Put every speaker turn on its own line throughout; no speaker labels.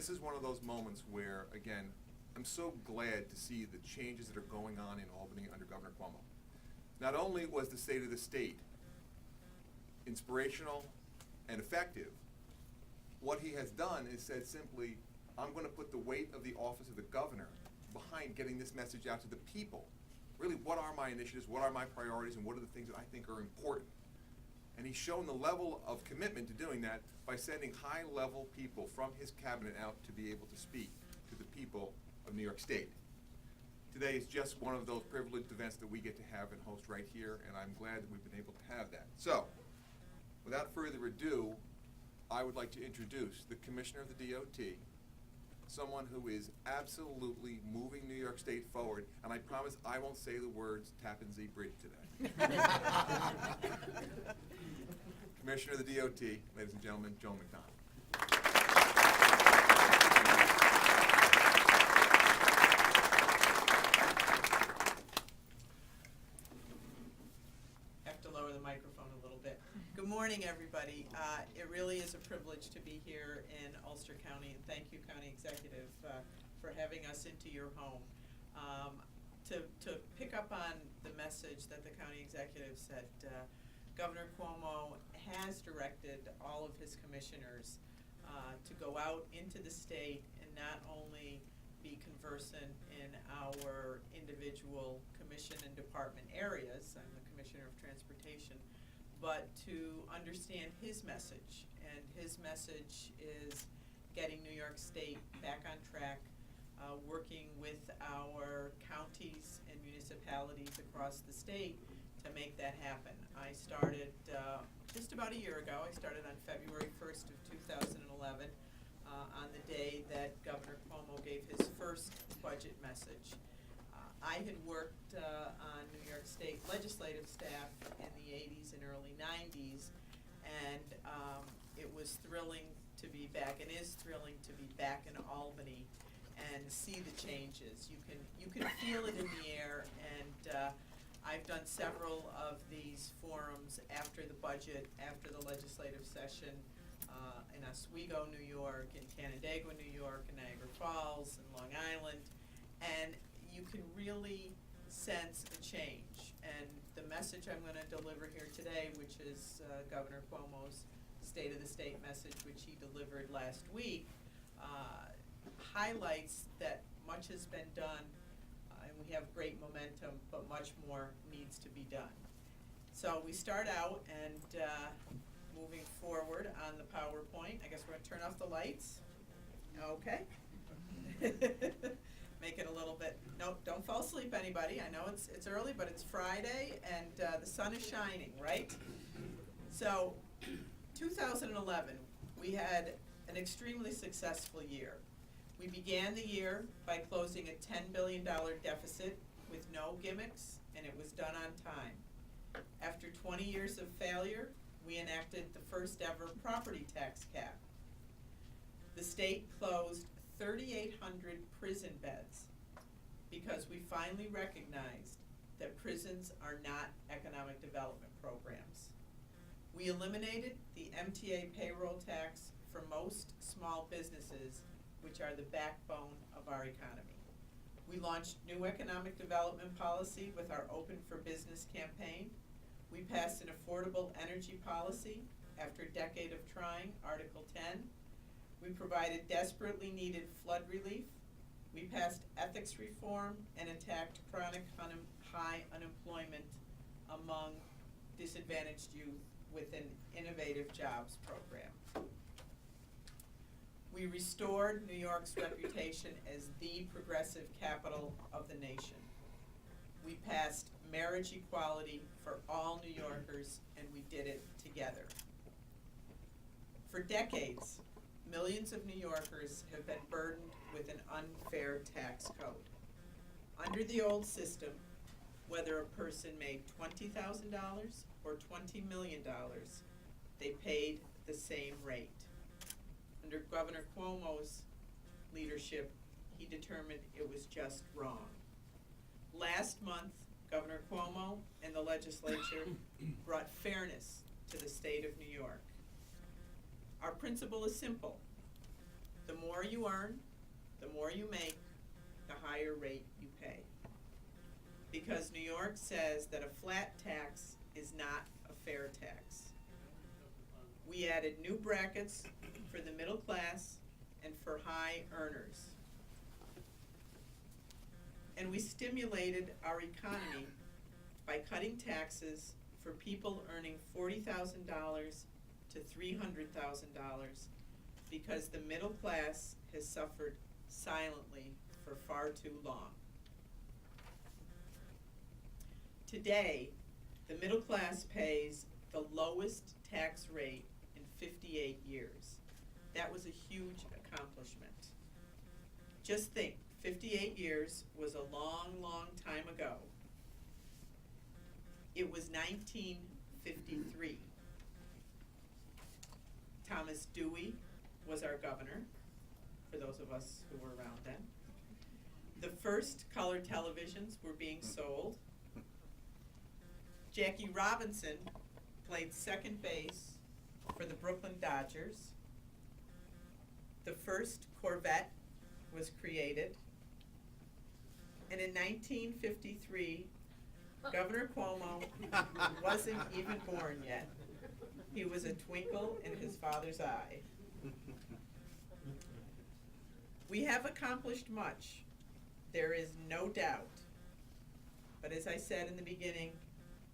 this is one of those moments where, again, I'm so glad to see the changes that are going on in Albany under Governor Cuomo. Not only was the state of the state inspirational and effective, what he has done is said simply, I'm going to put the weight of the office of the governor behind getting this message out to the people. Really, what are my initiatives, what are my priorities, and what are the things that I think are important? And he's shown the level of commitment to doing that by sending high-level people from his cabinet out to be able to speak to the people of New York State. Today is just one of those privileged events that we get to have and host right here, and I'm glad that we've been able to have that. So, without further ado, I would like to introduce the Commissioner of the DOT, someone who is absolutely moving New York State forward, and I promise I won't say the words Tappan Zee Bridge today. Commissioner of the DOT, ladies and gentlemen, Joan McDonald.
Have to lower the microphone a little bit. Good morning, everybody. It really is a privilege to be here in Ulster County, and thank you, County Executive, for having us into your home. To pick up on the message that the County Executive said, Governor Cuomo has directed all of his commissioners to go out into the state and not only be conversant in our individual commission and department areas. I'm the Commissioner of Transportation, but to understand his message. And his message is getting New York State back on track, working with our counties and municipalities across the state to make that happen. I started just about a year ago. I started on February 1st of 2011 on the day that Governor Cuomo gave his first budget message. I had worked on New York State legislative staff in the 80s and early 90s, and it was thrilling to be back, and is thrilling to be back in Albany and see the changes. You can feel it in the air, and I've done several of these forums after the budget, after the legislative session, in Oswego, New York, in Canandaigua, New York, in Niagara Falls, in Long Island, and you can really sense a change. And the message I'm going to deliver here today, which is Governor Cuomo's State of the State message, which he delivered last week, highlights that much has been done, and we have great momentum, but much more needs to be done. So we start out, and moving forward on the PowerPoint, I guess we're going to turn off the lights. Okay. Make it a little bit, nope, don't fall asleep, anybody. I know it's early, but it's Friday, and the sun is shining, right? So, 2011, we had an extremely successful year. We began the year by closing a $10 billion deficit with no gimmicks, and it was done on time. After 20 years of failure, we enacted the first ever property tax cap. The state closed 3,800 prison beds because we finally recognized that prisons are not economic development programs. We eliminated the MTA payroll tax for most small businesses, which are the backbone of our economy. We launched new economic development policy with our Open for Business campaign. We passed an affordable energy policy after a decade of trying, Article 10. We provided desperately needed flood relief. We passed ethics reform and attacked chronic high unemployment among disadvantaged youth with an innovative jobs program. We restored New York's reputation as the progressive capital of the nation. We passed marriage equality for all New Yorkers, and we did it together. For decades, millions of New Yorkers have been burdened with an unfair tax code. Under the old system, whether a person made $20,000 or $20 million, they paid the same rate. Under Governor Cuomo's leadership, he determined it was just wrong. Last month, Governor Cuomo and the legislature brought fairness to the state of New York. Our principle is simple. The more you earn, the more you make, the higher rate you pay. Because New York says that a flat tax is not a fair tax. We added new brackets for the middle class and for high earners. And we stimulated our economy by cutting taxes for people earning $40,000 to $300,000 because the middle class has suffered silently for far too long. Today, the middle class pays the lowest tax rate in 58 years. That was a huge accomplishment. Just think, 58 years was a long, long time ago. It was 1953. Thomas Dewey was our governor, for those of us who were around then. The first color televisions were being sold. Jackie Robinson played second base for the Brooklyn Dodgers. The first Corvette was created. And in 1953, Governor Cuomo wasn't even born yet. He was a twinkle in his father's eye. We have accomplished much, there is no doubt. But as I said in the beginning,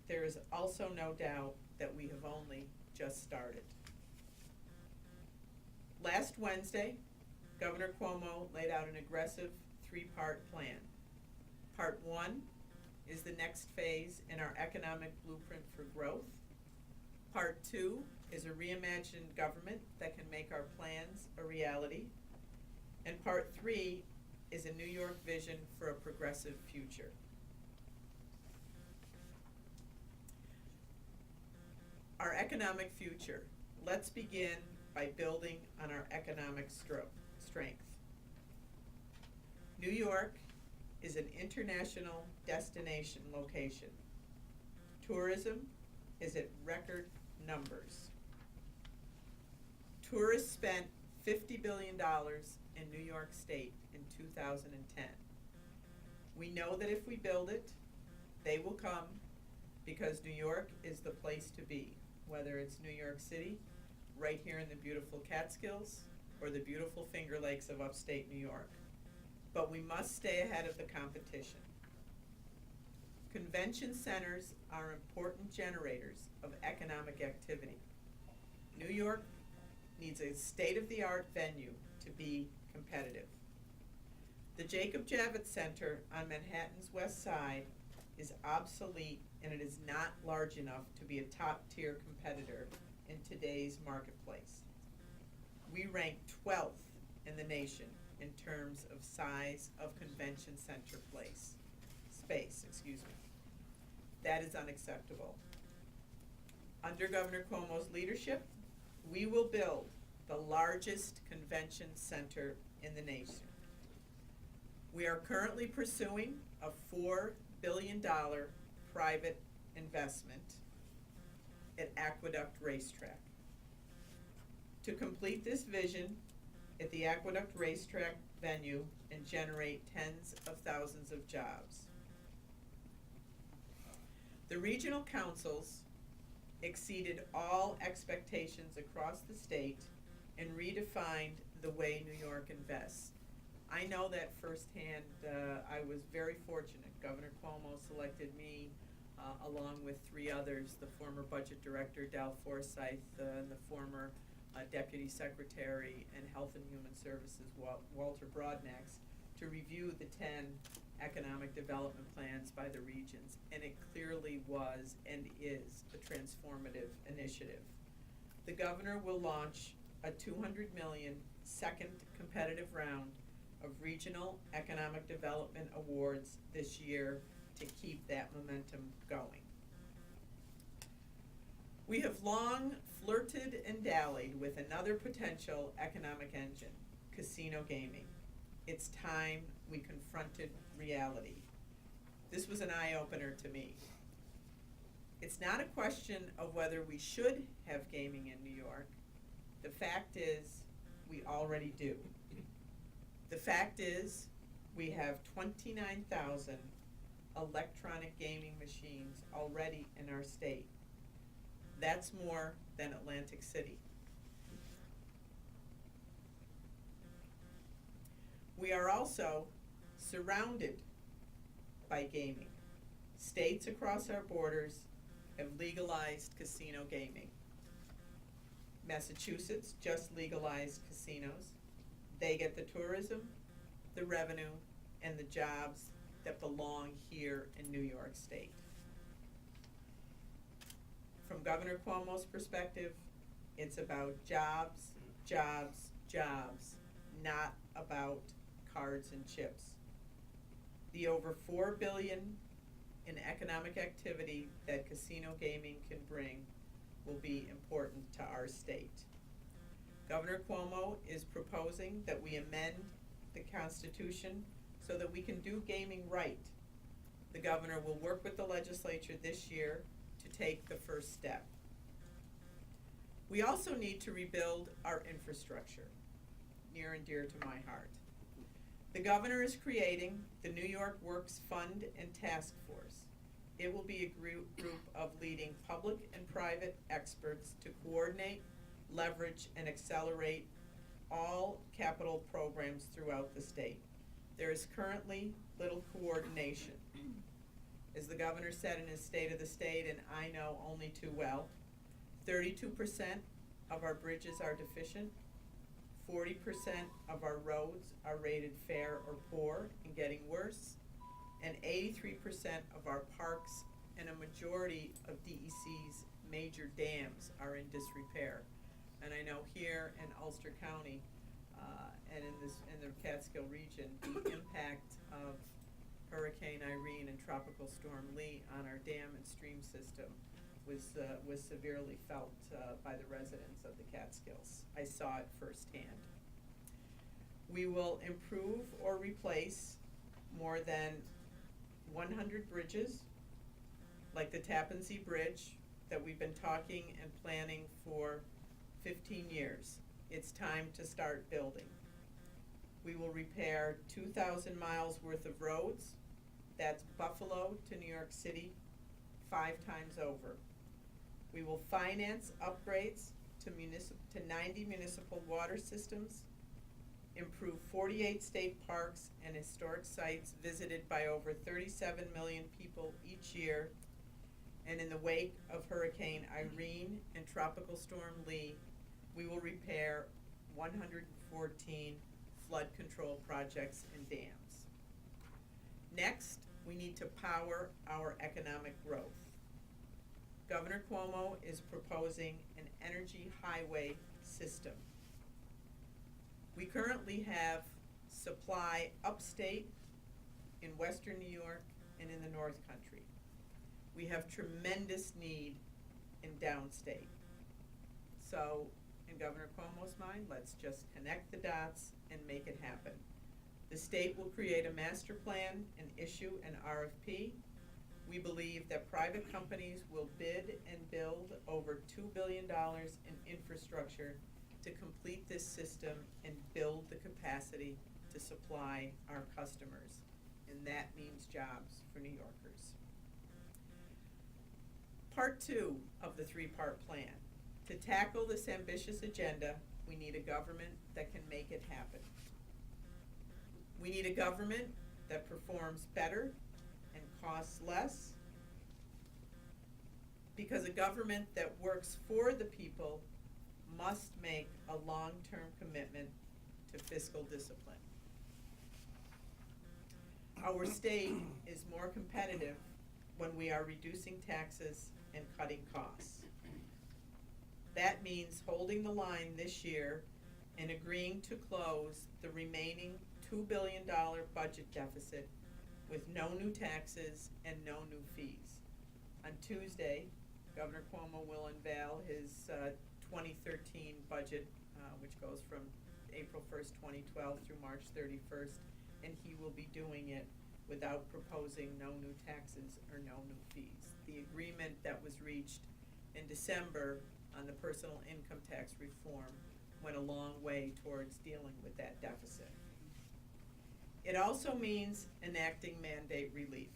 there is also no doubt that we have only just started. Last Wednesday, Governor Cuomo laid out an aggressive three-part plan. Part 1 is the next phase in our economic blueprint for growth. Part 2 is a reimagined government that can make our plans a reality. And Part 3 is a New York vision for a progressive future. Our economic future. Let's begin by building on our economic strength. New York is an international destination location. Tourism is at record numbers. Tourists spent $50 billion in New York State in 2010. We know that if we build it, they will come because New York is the place to be, whether it's New York City, right here in the beautiful Catskills, or the beautiful Finger Lakes of upstate New York. But we must stay ahead of the competition. Convention centers are important generators of economic activity. New York needs a state-of-the-art venue to be competitive. The Jacob Javits Center on Manhattan's West Side is obsolete and it is not large enough to be a top-tier competitor in today's marketplace. We rank 12th in the nation in terms of size of convention center space. That is unacceptable. Under Governor Cuomo's leadership, we will build the largest convention center in the nation. We are currently pursuing a $4 billion private investment at Aqueduct Racetrack. To complete this vision at the Aqueduct Racetrack venue and generate tens of thousands of jobs. The regional councils exceeded all expectations across the state and redefined the way New York invests. I know that firsthand. I was very fortunate. Governor Cuomo selected me along with 3 others, the former budget director, Dal Forsyth, and the former Deputy Secretary and Health and Human Services, Walter Broadnax, to review the 10 economic development plans by the regions. And it clearly was and is a transformative initiative. The governor will launch a $200 million second competitive round of regional economic development awards this year to keep that momentum going. We have long flirted and dallied with another potential economic engine, casino gaming. It's time we confronted reality. This was an eye-opener to me. It's not a question of whether we should have gaming in New York. The fact is, we already do. The fact is, we have 29,000 electronic gaming machines already in our state. That's more than Atlantic City. We are also surrounded by gaming. States across our borders have legalized casino gaming. Massachusetts just legalized casinos. They get the tourism, the revenue, and the jobs that belong here in New York State. From Governor Cuomo's perspective, it's about jobs, jobs, jobs, not about cards and chips. The over $4 billion in economic activity that casino gaming can bring will be important to our state. Governor Cuomo is proposing that we amend the Constitution so that we can do gaming right. The governor will work with the legislature this year to take the first step. We also need to rebuild our infrastructure, near and dear to my heart. The governor is creating the New York Works Fund and Task Force. It will be a group of leading public and private experts to coordinate, leverage, and accelerate all capital programs throughout the state. There is currently little coordination. As the governor said in his State of the State, and I know only too well, 32% of our bridges are deficient, 40% of our roads are rated fair or poor and getting worse, and 83% of our parks and a majority of DEC's major dams are in disrepair. And I know here in Ulster County and in the Catskill region, the impact of Hurricane Irene and Tropical Storm Lee on our dam and stream system was severely felt by the residents of the Catskills. I saw it firsthand. We will improve or replace more than 100 bridges, like the Tappan Zee Bridge that we've been talking and planning for 15 years. It's time to start building. We will repair 2,000 miles worth of roads. That's Buffalo to New York City, 5 times over. We will finance upgrades to 90 municipal water systems, improve 48 state parks and historic sites visited by over 37 million people each year, and in the wake of Hurricane Irene and Tropical Storm Lee, we will repair 114 flood control projects and dams. Next, we need to power our economic growth. Governor Cuomo is proposing an energy highway system. We currently have supply upstate, in western New York, and in the North Country. We have tremendous need in downstate. So, in Governor Cuomo's mind, let's just connect the dots and make it happen. The state will create a master plan and issue an RFP. We believe that private companies will bid and build over $2 billion in infrastructure to complete this system and build the capacity to supply our customers. And that means jobs for New Yorkers. Part 2 of the 3-part plan. To tackle this ambitious agenda, we need a government that can make it happen. We need a government that performs better and costs less, because a government that works for the people must make a long-term commitment to fiscal discipline. Our state is more competitive when we are reducing taxes and cutting costs. That means holding the line this year and agreeing to close the remaining $2 billion budget deficit with no new taxes and no new fees. On Tuesday, Governor Cuomo will unveil his 2013 budget, which goes from April 1st, 2012 through March 31st, and he will be doing it without proposing no new taxes or no new fees. The agreement that was reached in December on the personal income tax reform went a long way towards dealing with that deficit. It also means enacting mandate relief,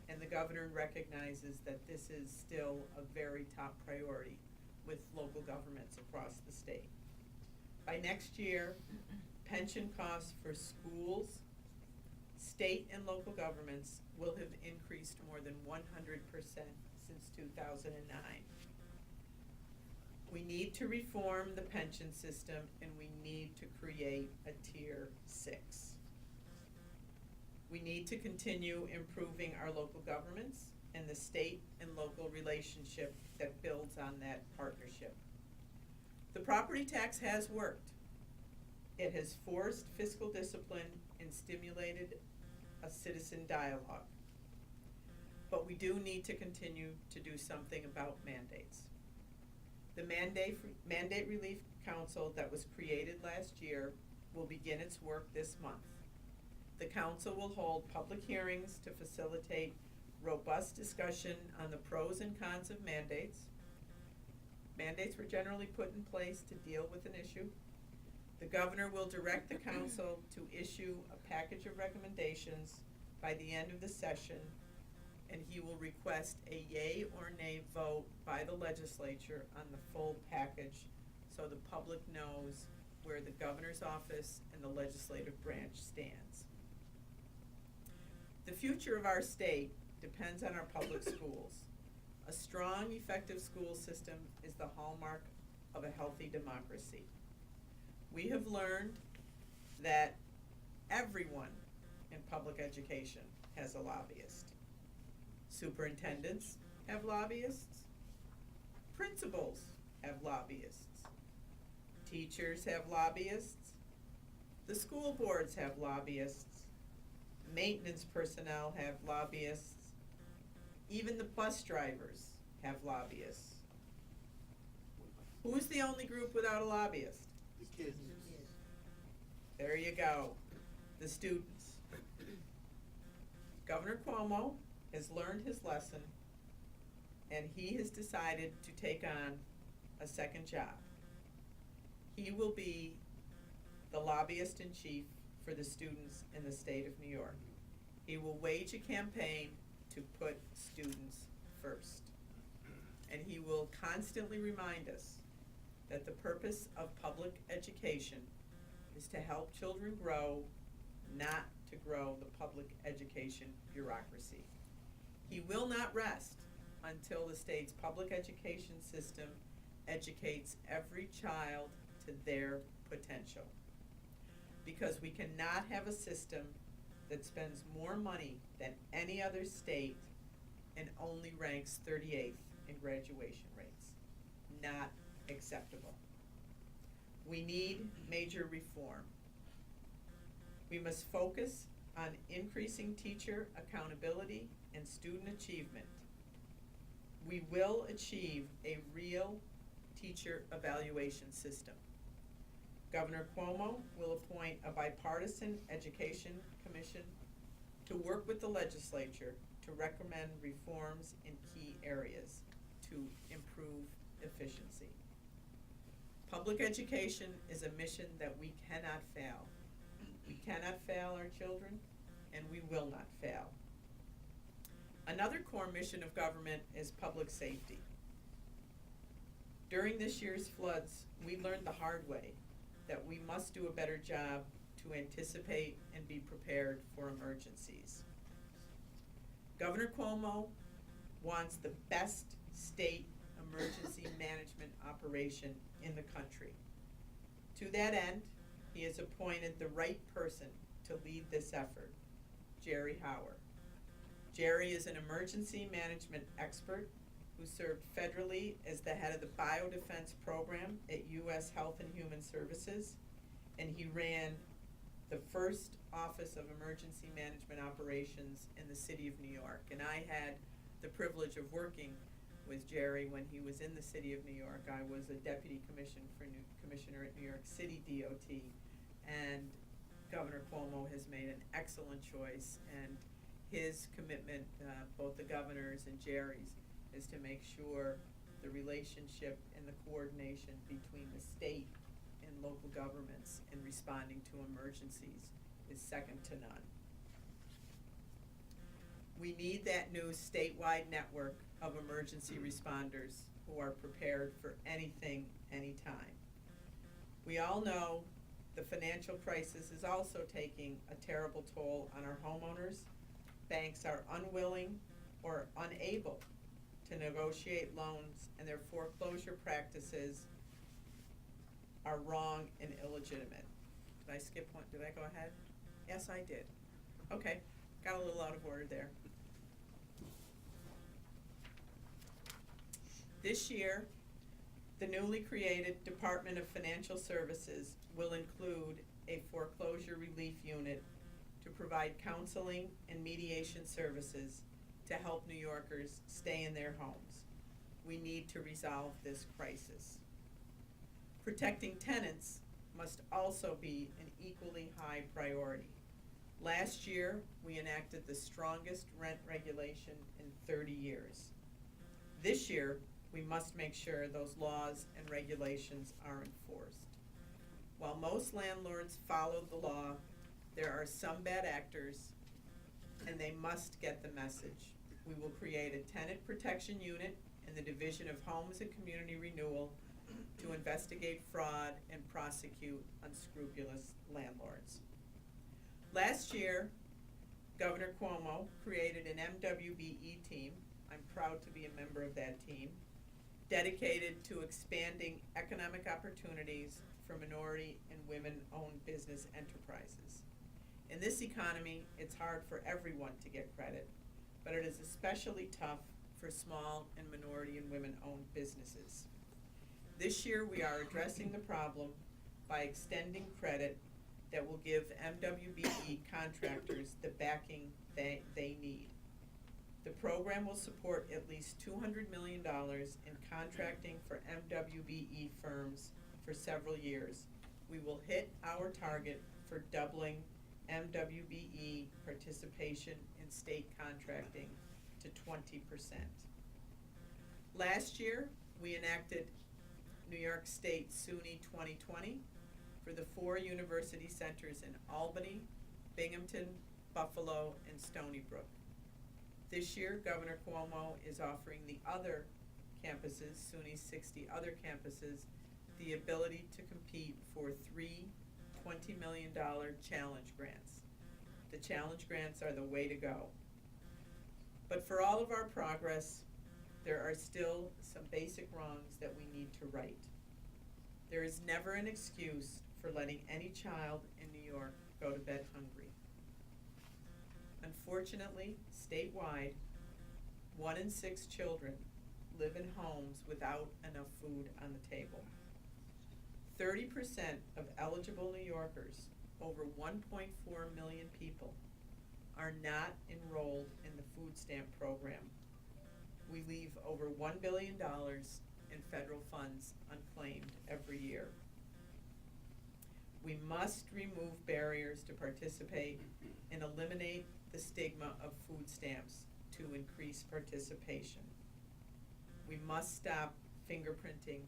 and the governor recognizes that this is still a very top priority with local governments across the state. By next year, pension costs for schools, state and local governments will have increased more than 100% since 2009. We need to reform the pension system, and we need to create a Tier 6. We need to continue improving our local governments and the state and local relationship that builds on that partnership. The property tax has worked. It has forced fiscal discipline and stimulated a citizen dialogue. But we do need to continue to do something about mandates. The Mandate Relief Council that was created last year will begin its work this month. The council will hold public hearings to facilitate robust discussion on the pros and cons of mandates. Mandates were generally put in place to deal with an issue. The governor will direct the council to issue a package of recommendations by the end of the session, and he will request a yay or nay vote by the legislature on the full package so the public knows where the governor's office and the legislative branch stands. The future of our state depends on our public schools. A strong, effective school system is the hallmark of a healthy democracy. We have learned that everyone in public education has a lobbyist. Superintendents have lobbyists. Principals have lobbyists. Teachers have lobbyists. The school boards have lobbyists. Maintenance personnel have lobbyists. Even the bus drivers have lobbyists. Who's the only group without a lobbyist?
The kids.
There you go, the students. Governor Cuomo has learned his lesson, and he has decided to take on a second job. He will be the lobbyist in chief for the students in the state of New York. He will wage a campaign to put students first. And he will constantly remind us that the purpose of public education is to help children grow, not to grow the public education bureaucracy. He will not rest until the state's public education system educates every child to their potential. Because we cannot have a system that spends more money than any other state and only ranks 38th in graduation rates. Not acceptable. We need major reform. We must focus on increasing teacher accountability and student achievement. We will achieve a real teacher evaluation system. Governor Cuomo will appoint a bipartisan education commission to work with the legislature to recommend reforms in key areas to improve efficiency. Public education is a mission that we cannot fail. We cannot fail our children, and we will not fail. Another core mission of government is public safety. During this year's floods, we learned the hard way that we must do a better job to anticipate and be prepared for emergencies. Governor Cuomo wants the best state emergency management operation in the country. To that end, he has appointed the right person to lead this effort, Jerry Hauer. Jerry is an emergency management expert who served federally as the head of the biodefense program at U.S. Health and Human Services, and he ran the first Office of Emergency Management Operations in the city of New York. And I had the privilege of working with Jerry when he was in the city of New York. I was a deputy commissioner at New York City DOT, and Governor Cuomo has made an excellent choice, and his commitment, both the governor's and Jerry's, is to make sure the relationship and the coordination between the state and local governments in responding to emergencies is second to none. We need that new statewide network of emergency responders who are prepared for anything, anytime. We all know the financial crisis is also taking a terrible toll on our homeowners. Banks are unwilling or unable to negotiate loans, and their foreclosure practices are wrong and illegitimate. Did I skip one? Did I go ahead? Yes, I did. Okay, got a little out of order there. This year, the newly created Department of Financial Services will include a foreclosure relief unit to provide counseling and mediation services to help New Yorkers stay in their homes. We need to resolve this crisis. Protecting tenants must also be an equally high priority. Last year, we enacted the strongest rent regulation in 30 years. This year, we must make sure those laws and regulations are enforced. While most landlords follow the law, there are some bad actors, and they must get the message. We will create a tenant protection unit in the Division of Homes and Community Renewal to investigate fraud and prosecute unscrupulous landlords. Last year, Governor Cuomo created an MWBE team. I'm proud to be a member of that team, dedicated to expanding economic opportunities for minority and women-owned business enterprises. In this economy, it's hard for everyone to get credit, but it is especially tough for small and minority and women-owned businesses. This year, we are addressing the problem by extending credit that will give MWBE contractors the backing they need. The program will support at least $200 million in contracting for MWBE firms for several years. We will hit our target for doubling MWBE participation in state contracting to 20%. Last year, we enacted New York State SUNY 2020 for the 4 university centers in Albany, Binghamton, Buffalo, and Stony Brook. This year, Governor Cuomo is offering the other campuses, SUNY's 60 other campuses, the ability to compete for 3 $20 million challenge grants. The challenge grants are the way to go. But for all of our progress, there are still some basic wrongs that we need to right. There is never an excuse for letting any child in New York go to bed hungry. Unfortunately, statewide, 1 in 6 children live in homes without enough food on the table. 30% of eligible New Yorkers, over 1.4 million people, are not enrolled in the food stamp program. We leave over $1 billion in federal funds unclaimed every year. We must remove barriers to participate and eliminate the stigma of food stamps to increase participation. We must stop fingerprinting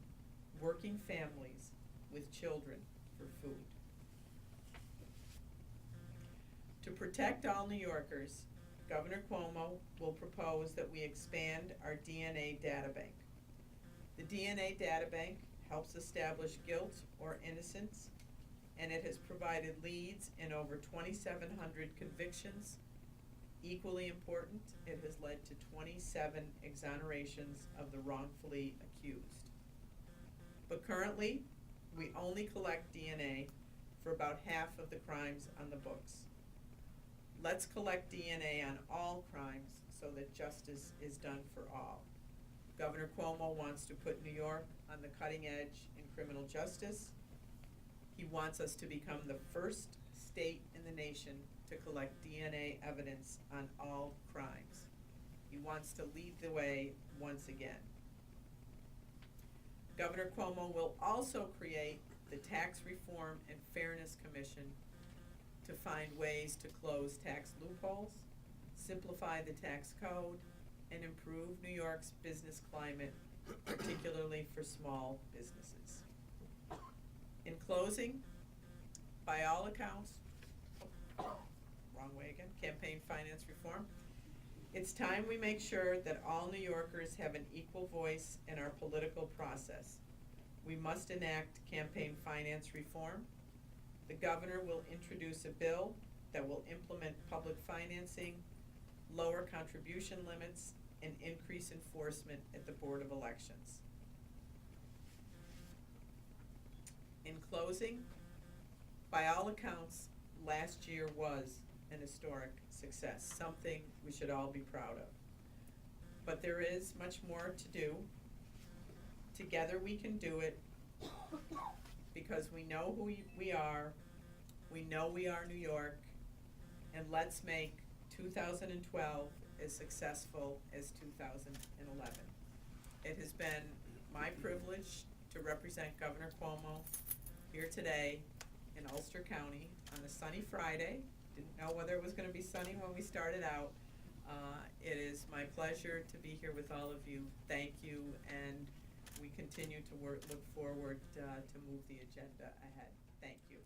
working families with children for food. To protect all New Yorkers, Governor Cuomo will propose that we expand our DNA data bank. The DNA data bank helps establish guilt or innocence, and it has provided leads in over 2,700 convictions. Equally important, it has led to 27 exonerations of the wrongfully accused. But currently, we only collect DNA for about half of the crimes on the books. Let's collect DNA on all crimes so that justice is done for all. Governor Cuomo wants to put New York on the cutting edge in criminal justice. He wants us to become the first state in the nation to collect DNA evidence on all crimes. He wants to lead the way once again. Governor Cuomo will also create the Tax Reform and Fairness Commission to find ways to close tax loopholes, simplify the tax code, and improve New York's business climate, particularly for small businesses. In closing, by all accounts, wrong way again, campaign finance reform. It's time we make sure that all New Yorkers have an equal voice in our political process. We must enact campaign finance reform. The governor will introduce a bill that will implement public financing, lower contribution limits, and increase enforcement at the Board of Elections. In closing, by all accounts, last year was an historic success, something we should all be proud of. But there is much more to do. Together we can do it because we know who we are, we know we are New York, and let's make 2012 as successful as 2011. It has been my privilege to represent Governor Cuomo here today in Ulster County on a sunny Friday. Didn't know whether it was going to be sunny when we started out. It is my pleasure to be here with all of you. Thank you, and we continue to look forward to move the agenda ahead. Thank you.